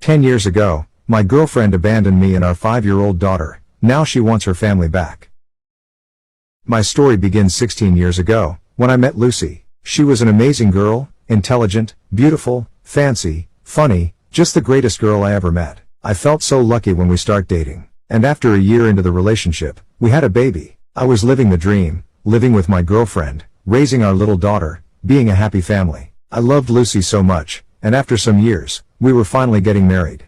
10 years ago, my girlfriend abandoned me and our 5-year-old daughter. Now she wants her family back. My story begins 16 years ago, when I met Lucy. She was an amazing girl, intelligent, beautiful, fancy, funny, just the greatest girl I ever met. I felt so lucky when we start dating. And after a year into the relationship, we had a baby. I was living the dream, living with my girlfriend, raising our little daughter, being a happy family. I loved Lucy so much, and after some years, we were finally getting married.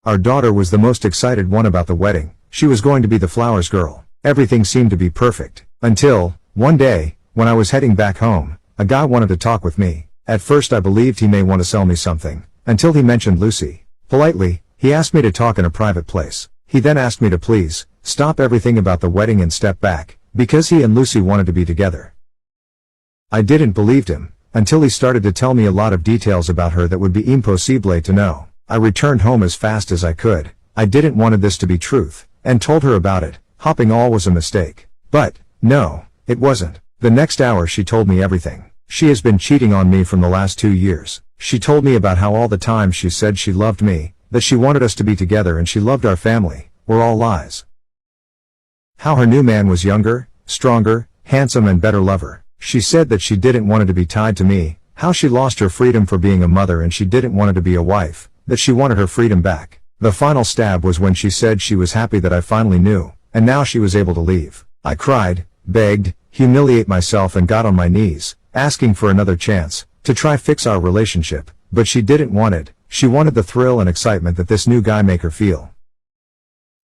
Our daughter was the most excited one about the wedding. She was going to be the flowers girl. Everything seemed to be perfect. Until, one day, when I was heading back home, a guy wanted to talk with me. At first I believed he may want to sell me something, until he mentioned Lucy. Politely, he asked me to talk in a private place. He then asked me to please, stop everything about the wedding and step back, because he and Lucy wanted to be together. I didn't believe him, until he started to tell me a lot of details about her that would be impossible to know. I returned home as fast as I could. I didn't wanted this to be truth, and told her about it, hoping all was a mistake. But, no, it wasn't. The next hour she told me everything. She has been cheating on me from the last 2 years. She told me about how all the time she said she loved me, that she wanted us to be together and she loved our family, were all lies. How her new man was younger, stronger, handsome and better lover. She said that she didn't want to be tied to me, how she lost her freedom for being a mother and she didn't want to be a wife, that she wanted her freedom back. The final stab was when she said she was happy that I finally knew, and now she was able to leave. I cried, begged, humiliate myself and got on my knees, asking for another chance, to try fix our relationship, but she didn't want it. She wanted the thrill and excitement that this new guy make her feel.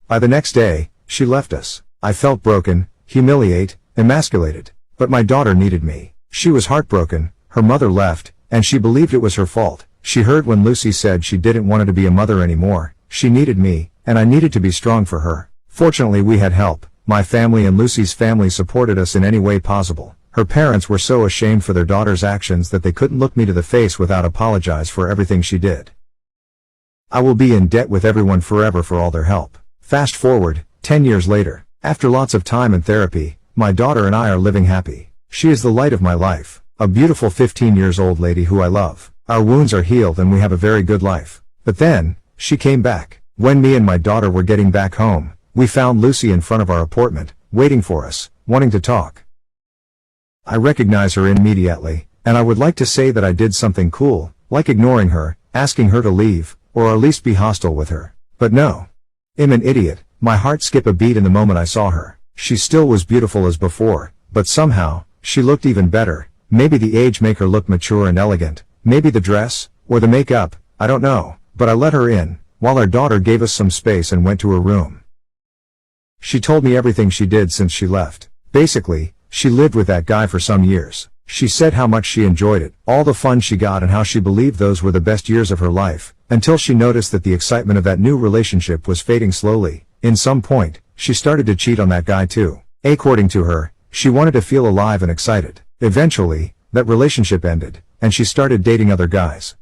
By the next day, she left us. I felt broken, humiliated, emasculated. But my daughter needed me. She was heartbroken, her mother left, and she believed it was her fault. She heard when Lucy said she didn't want to be a mother anymore. She needed me, and I needed to be strong for her. Fortunately we had help. My family and Lucy's family supported us in any way possible. Her parents were so ashamed for their daughter's actions that they couldn't look me to the face without apologize for everything she did. I will be in debt with everyone forever for all their help. Fast forward, 10 years later, after lots of time and therapy, my daughter and I are living happy. She is the light of my life, a beautiful 15-year-old lady who I love. Our wounds are healed and we have a very good life. But then, she came back. When me and my daughter were getting back home, we found Lucy in front of our apartment, waiting for us, wanting to talk. I recognize her immediately, and I would like to say that I did something cool, like ignoring her, asking her to leave, or at least be hostile with her. But no. I'm an idiot. My heart skipped a beat in the moment I saw her. She still was beautiful as before, but somehow, she looked even better. Maybe the age make her look mature and elegant, maybe the dress, or the makeup, I don't know, but I let her in, while our daughter gave us some space and went to her room. She told me everything she did since she left. Basically, she lived with that guy for some years. She said how much she enjoyed it, all the fun she got and how she believed those were the best years of her life, until she noticed that the excitement of that new relationship was fading slowly. In some point, she started to cheat on that guy too. According to her, she wanted to feel alive and excited. Eventually, that relationship ended, and she started dating other guys.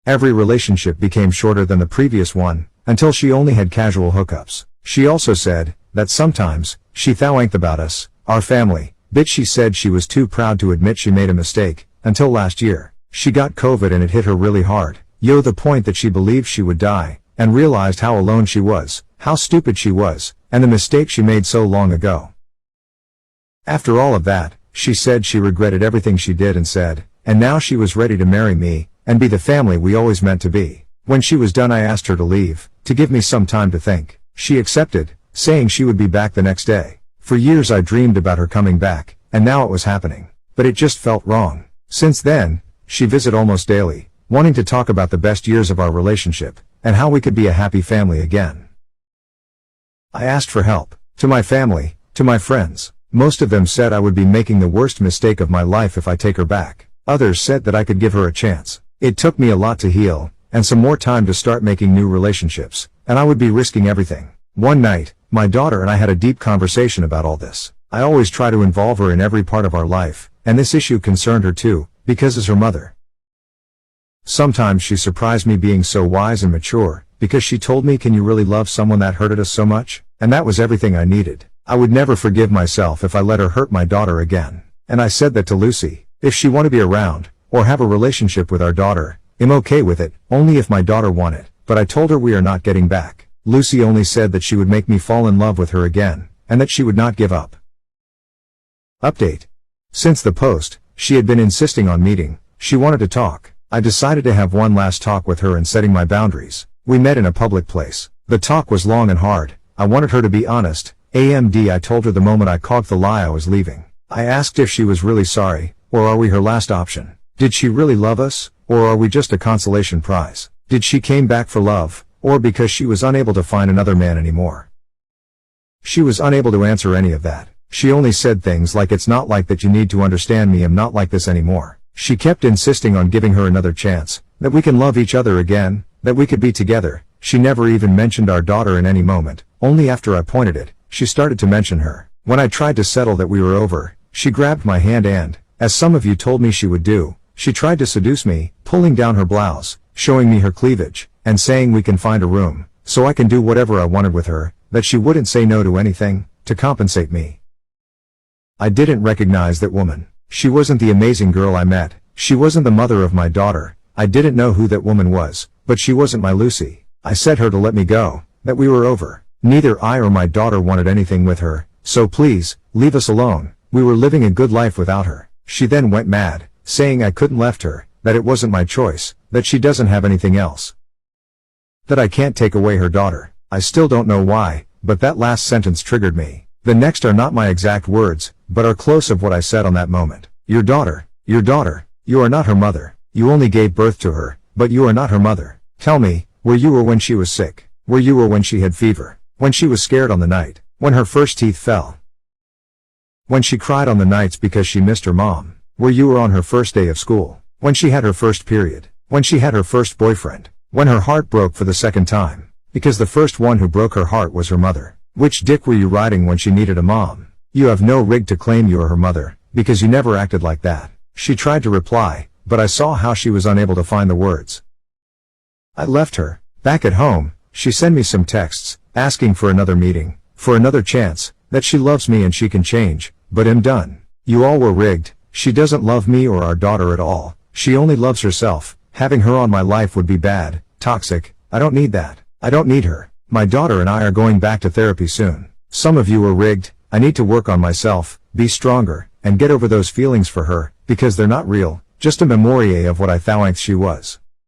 Every relationship became shorter than the previous one, until she only had casual hookups. She also said, that sometimes, she thought about us, our family, but she said she was too proud to admit she made a mistake, until last year. She got COVID and it hit her really hard. The point that she believed she would die, and realized how alone she was, how stupid she was, and the mistake she made so long ago. After all of that, she said she regretted everything she did and said, and now she was ready to marry me, and be the family we always meant to be. When she was done I asked her to leave, to give me some time to think. She accepted, saying she would be back the next day. For years I dreamed about her coming back, and now it was happening. But it just felt wrong. Since then, she visited almost daily, wanting to talk about the best years of our relationship, and how we could be a happy family again. I asked for help. To my family, to my friends. Most of them said I would be making the worst mistake of my life if I take her back. Others said that I could give her a chance. It took me a lot to heal, and some more time to start making new relationships, and I would be risking everything. One night, my daughter and I had a deep conversation about all this. I always try to involve her in every part of our life, and this issue concerned her too, because as her mother. Sometimes she surprised me being so wise and mature, because she told me, can you really love someone that hurted us so much? And that was everything I needed. I would never forgive myself if I let her hurt my daughter again. And I said that to Lucy. If she want to be around, or have a relationship with our daughter, I'm okay with it, only if my daughter want it, but I told her we are not getting back. Lucy only said that she would make me fall in love with her again, and that she would not give up. Update. Since the post, she had been insisting on meeting. She wanted to talk. I decided to have one last talk with her and setting my boundaries. We met in a public place. The talk was long and hard. I wanted her to be honest. I told her the moment I cogged the lie I was leaving. I asked if she was really sorry, or are we her last option? Did she really love us, or are we just a consolation prize? Did she came back for love, or because she was unable to find another man anymore? She was unable to answer any of that. She only said things like, it's not like that, you need to understand me, I'm not like this anymore. She kept insisting on giving her another chance, that we can love each other again, that we could be together. She never even mentioned our daughter in any moment. Only after I pointed it, she started to mention her. When I tried to settle that we were over, she grabbed my hand and, as some of you told me she would do, she tried to seduce me, pulling down her blouse, showing me her cleavage, and saying we can find a room, so I can do whatever I wanted with her, that she wouldn't say no to anything, to compensate me. I didn't recognize that woman. She wasn't the amazing girl I met. She wasn't the mother of my daughter. I didn't know who that woman was, but she wasn't my Lucy. I said her to let me go, that we were over. Neither I or my daughter wanted anything with her, so please, leave us alone. We were living a good life without her. She then went mad, saying I couldn't left her, that it wasn't my choice, that she doesn't have anything else. That I can't take away her daughter. I still don't know why, but that last sentence triggered me. The next are not my exact words, but are close of what I said on that moment. Your daughter, you are not her mother. You only gave birth to her, but you are not her mother. Tell me, where you were when she was sick? Where you were when she had fever? When she was scared on the night? When her first teeth fell? When she cried on the nights because she missed her mom? Where you were on her first day of school? When she had her first period? When she had her first boyfriend? When her heart broke for the second time? Because the first one who broke her heart was her mother. Which dick were you riding when she needed a mom? You have no rig to claim you are her mother, because you never acted like that. She tried to reply, but I saw how she was unable to find the words. I left her. Back at home, she sent me some texts, asking for another meeting, for another chance, that she loves me and she can change, but I'm done. You all were rigged. She doesn't love me or our daughter at all. She only loves herself. Having her on my life would be bad, toxic. I don't need that. I don't need her. My daughter and I are going back to therapy soon. Some of you are rigged. I need to work on myself, be stronger, and get over those feelings for her, because they're not real, just a memory of what I thought she was.